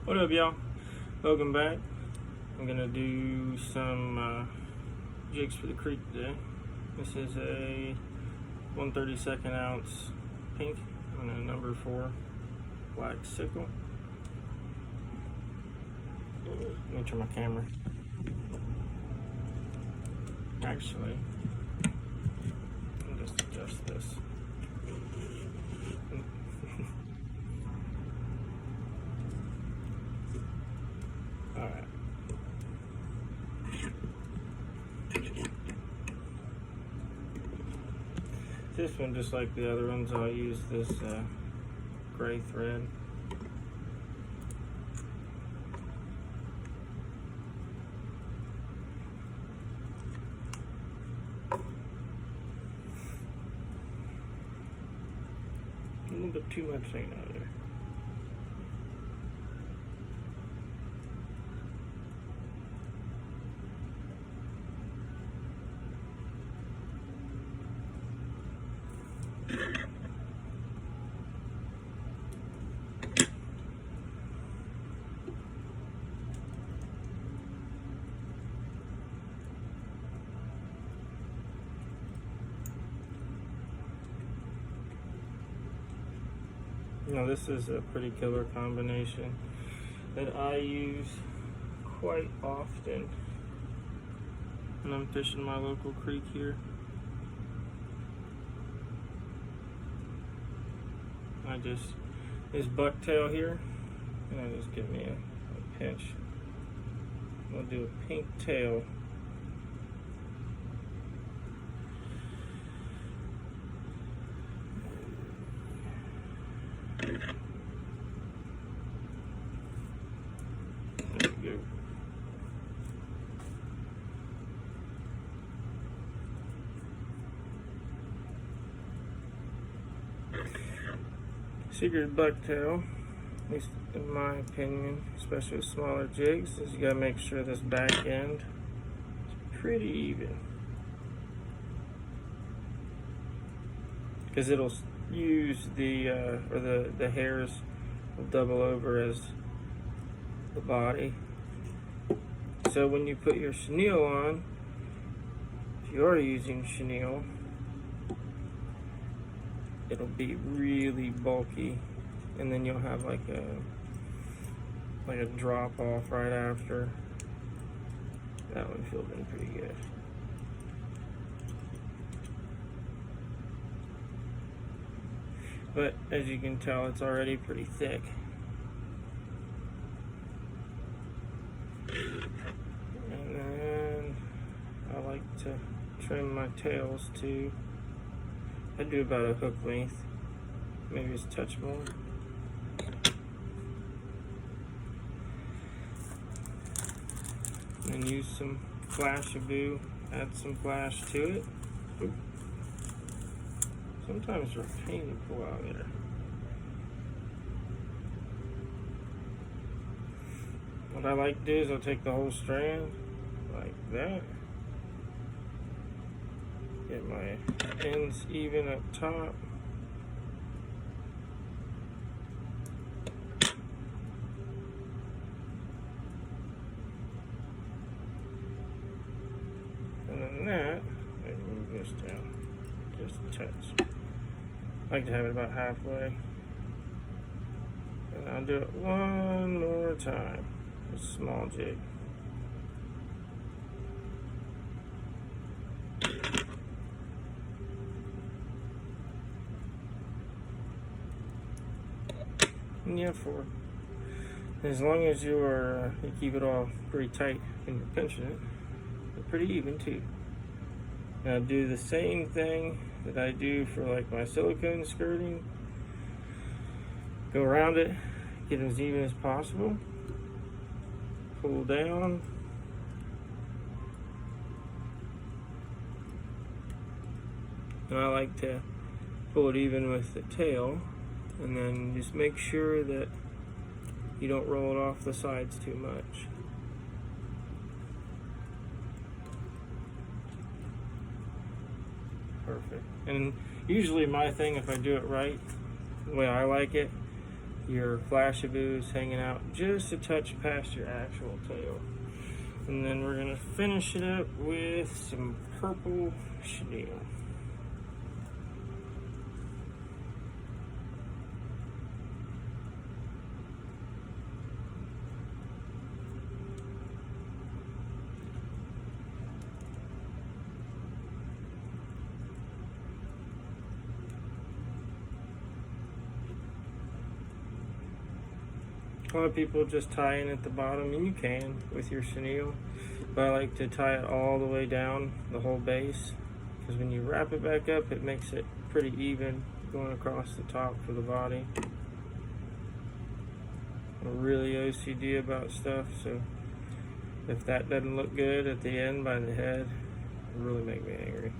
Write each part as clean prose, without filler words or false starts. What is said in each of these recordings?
What up, y'all? Welcome back. I'm gonna do some jigs for the creek today. This is a 1/32 ounce pink and a number 4 black sickle. Let me turn my camera. Actually, I'll just adjust this. Alright. This one, just like the other ones, I'll use this gray thread. A little bit too much hanging out there. Now this is a pretty killer combination that I use quite often when I'm fishing my local creek here. This bucktail here, and I just give me a pinch. I'll do a pink tail. There we go. Secret bucktail, at least in my opinion, especially with smaller jigs, is you gotta make sure this back end is pretty even, because it'll use the hairs will double over as the body. So when you put your chenille on, if you are using chenille, it'll be really bulky, and then you'll have like a drop off right after. That one feels pretty good. But as you can tell, it's already pretty thick. And then I like to trim my tails too. I do about a hook length, maybe just a touch more. And then use some Flashaboo, add some flash to it. Oop. Sometimes they're a pain to pull out there. What I like to do is I'll take the whole strand like that. Get my ends even up top. And then that, I move this down just a touch. I like to have it about halfway. And I'll do it one more time. A small jig. And yeah, as long as you keep it all pretty tight when you're pinching it, they're pretty even too. Now do the same thing that I do for like my silicone skirting. Go around it, get as even as possible. Pull down. And I like to pull it even with the tail, and then just make sure that you don't roll it off the sides too much. Perfect. And usually my thing, if I do it right, the way I like it, your flash of ooze hanging out just a touch past your actual tail. And then we're gonna finish it up with some purple chenille. A lot of people just tie in at the bottom, and you can with your chenille, but I like to tie it all the way down the whole base, because when you wrap it back up, it makes it pretty even going across the top for the body. I'm really OCD about stuff, so if that doesn't look good at the end by the head, it really make me angry.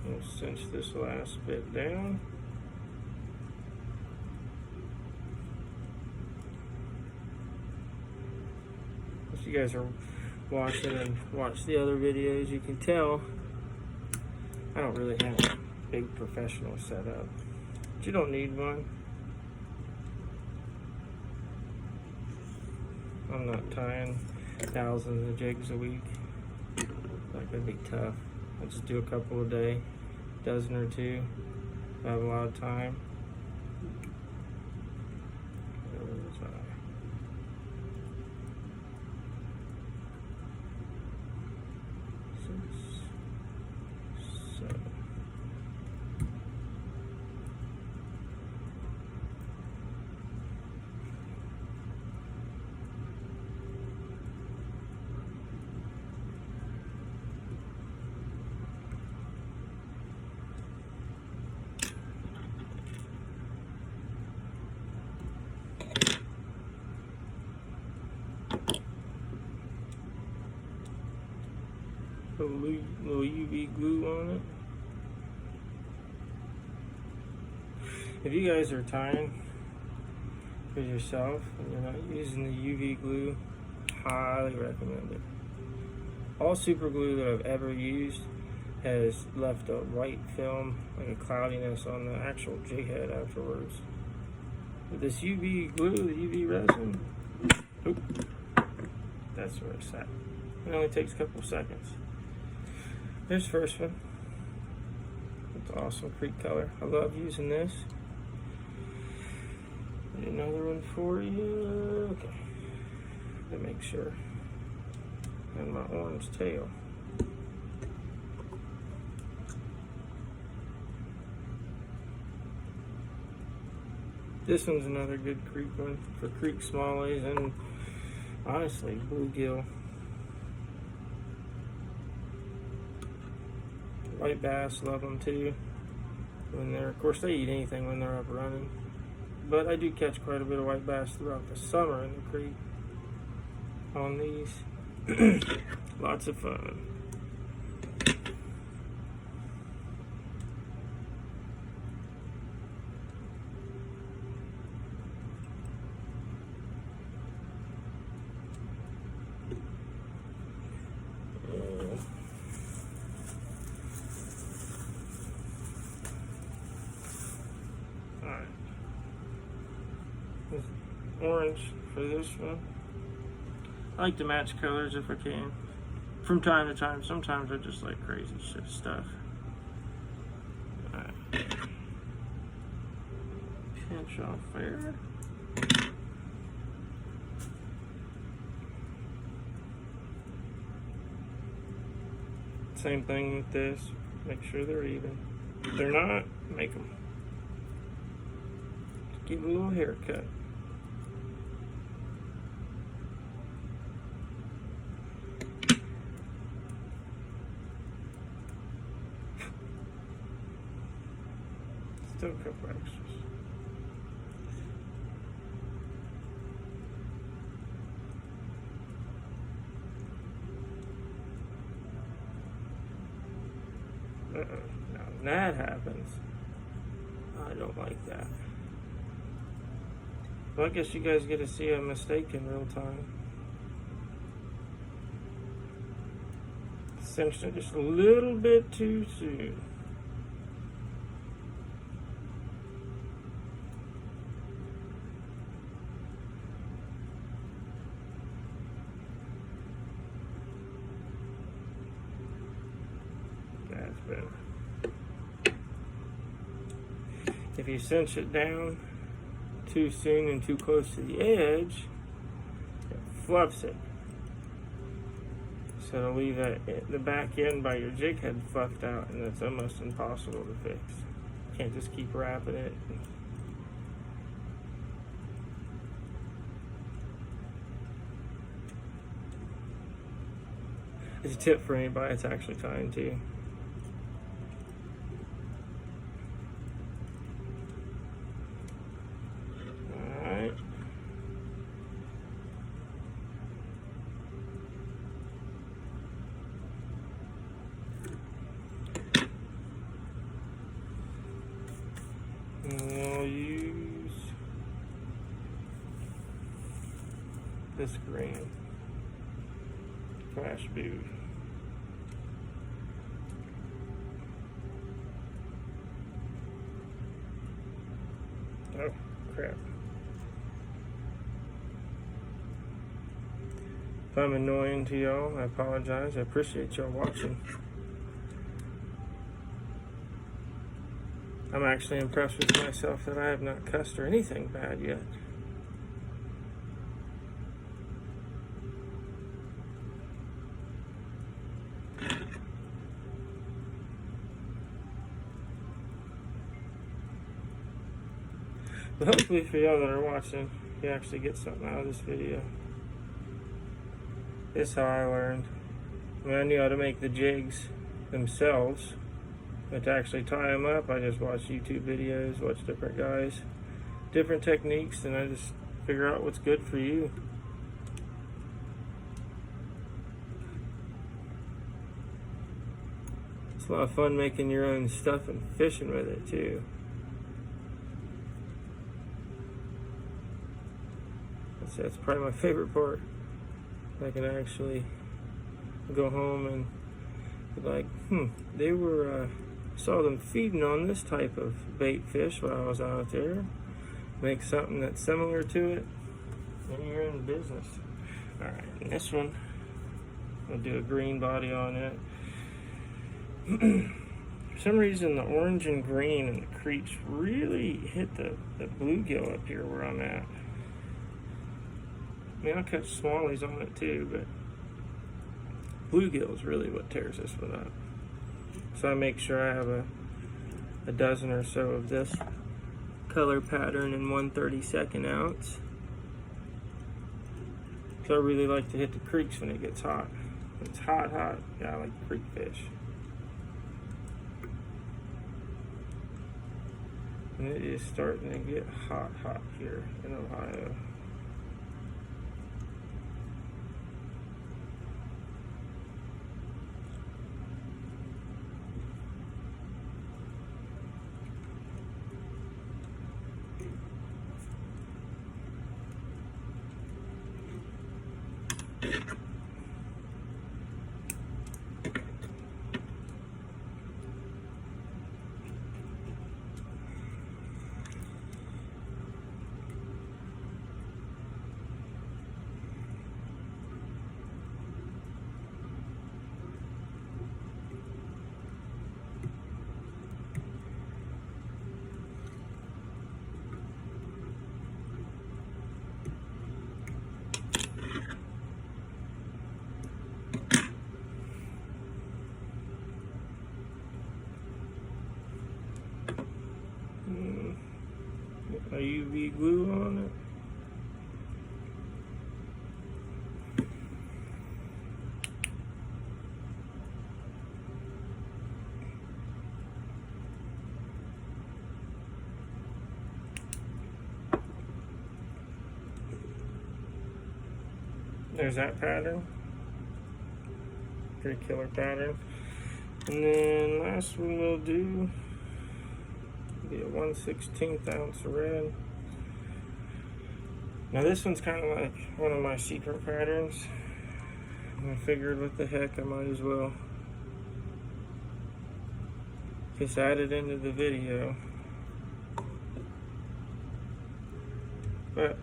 I'll cinch this last bit down. If you guys are watching and watch the other videos, you can tell I don't really have a big professional setup. But you don't need one. I'm not tying thousands of jigs a week. That could be tough. I just do a couple a day, dozen or two. I have a lot of time. Put a little UV glue on it. If you guys are tying for yourself and you're not using the UV glue, highly recommend it. All super glue that I've ever used has left a white film, like a cloudiness on the actual jig head afterwards. With this UV glue, the UV resin, that's where it's at. It only takes a couple seconds. Here's the first one. It's awesome creek color. I love using this. Another one for you. Okay. To make sure. And my orange tail. This one's another good creek one for creek smallies and honestly bluegill. White bass love them too. When they're, of course, they eat anything when they're up running. But I do catch quite a bit of white bass throughout the summer in the creek on these. Lots of fun. Orange for this one. I like to match colors if I can. From time to time. Sometimes I just like crazy shit stuff. Alright. Pinch off there. Same thing with this. Make sure they're even. If they're not, make them. Just give it a little haircut. Still a couple extras. Now when that happens, I don't like that. Well, I guess you guys get to see a mistake in real time. Cinched it just a little bit too soon. If you cinch it down too soon and too close to the edge, it fluffs it. So it'll leave the back end by your jig head fluffed out, and it's almost impossible to fix. You can't just keep wrapping it. It's a tip for anybody that's actually trying to. Alright. And we'll use this green flash boot. Oh, crap. If I'm annoying to y'all, I apologize. I appreciate y'all watching. I'm actually impressed with myself that I have not cussed or anything bad yet. But hopefully for y'all that are watching, you actually get something out of this video. This is how I learned. I mean, I knew how to make the jigs themselves, but to actually tie them up, I just watched YouTube videos, watch different guys, different techniques, and I just figure out what's good for you. It's a lot of fun making your own stuff and fishing with it too. That's probably my favorite part. I can actually go home and be like, they were, saw them feeding on this type of bait fish while I was out there. Make something that's similar to it, and you're in business. Alright, and this one, I'll do a green body on it. For some reason, the orange and green and the creeps really hit the bluegill up here where I'm at. I mean, I'll catch smallies on it too, but bluegill is really what tears this one up. So I make sure I have a dozen or so of this color pattern in 1/32 ounce. So I really like to hit the creeks when it gets hot. When it's hot, yeah, I like creek fish. And it is starting to get hot here in Ohio. A UV glue on it. There's that pattern. Pretty killer pattern. And then last one we'll do be a 1/16 ounce red. Now this one's kind of like one of my secret patterns. I figured what the heck, I might as well just add it into the video. But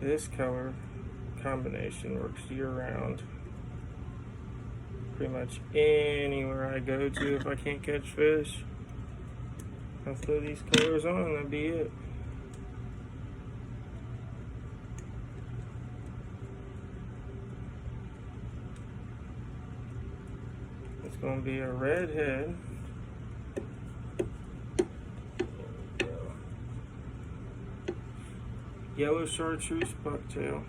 this color combination works year round. pretty much anywhere I go to if I can't catch fish. I'll throw these colors on and that'll be it. It's going to be a red head. Yellow chartreuse bucktail.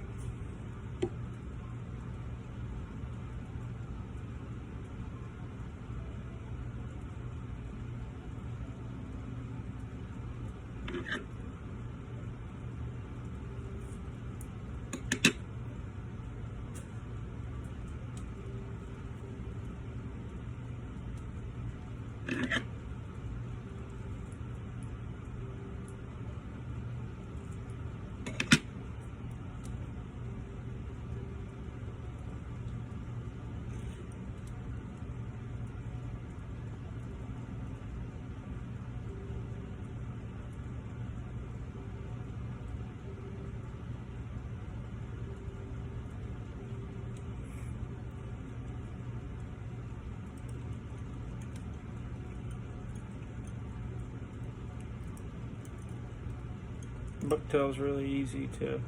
Bucktail's really easy to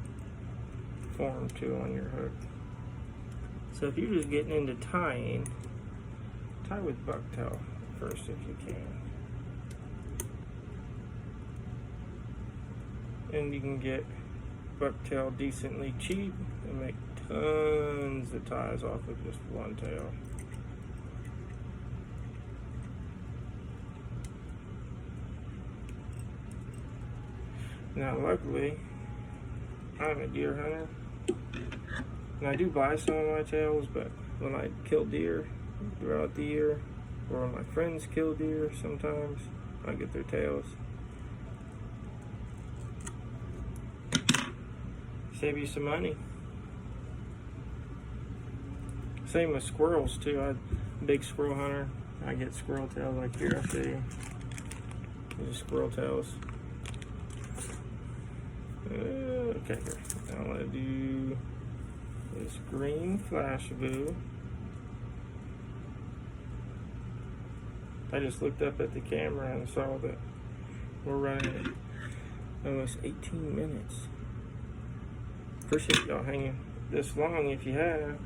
form too on your hook. So if you're just getting into tying, tie with bucktail first if you can. And you can get bucktail decently cheap and make tons of ties off of just one tail. Now luckily, I'm a deer hunter, and I do buy some of my tails, but when I kill deer throughout the year, or when my friends kill deer sometimes, I get their tails. Save you some money. Same with squirrels too. I'm a big squirrel hunter. I get squirrel tails like here, I'll show you. These are squirrel tails. Okay, here. Now I'm gonna do this green flash boo. I just looked up at the camera and saw that we're running almost 18 minutes. Appreciate y'all hanging this long if you have.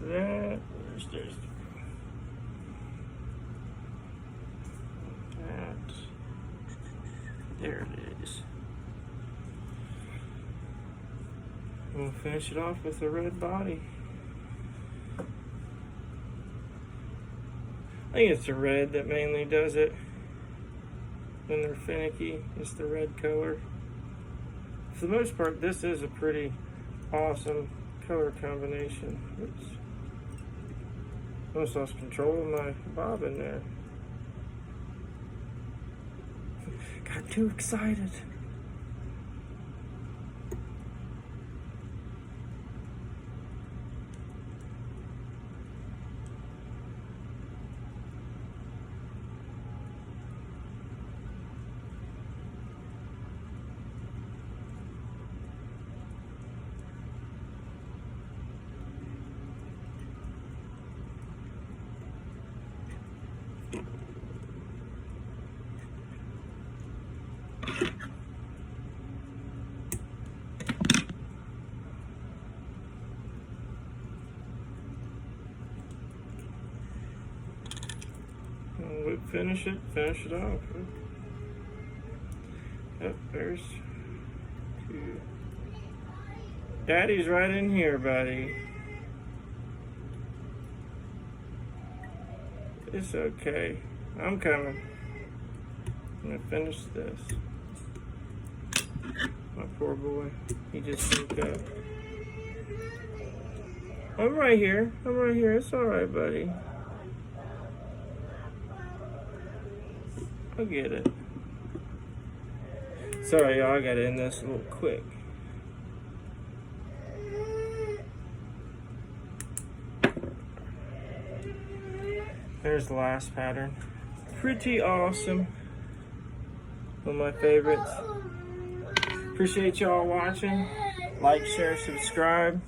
That. There's that. There it is. We'll finish it off with the red body. I think it's the red that mainly does it. When they're finicky, it's the red color. For the most part, this is a pretty awesome color combination. Oops. Almost lost control of my bobbin there. Got too excited. We finish it off. Yep, there's 2, Daddy's right in here, buddy. It's okay. I'm coming. I'm gonna finish this. My poor boy. He just woke up. I'm right here. I'm right here. It's alright, buddy. I'll get it. Sorry, y'all. I gotta end this a little quick. There's the last pattern. Pretty awesome. One of my favorites. Appreciate y'all watching. Like, share, subscribe.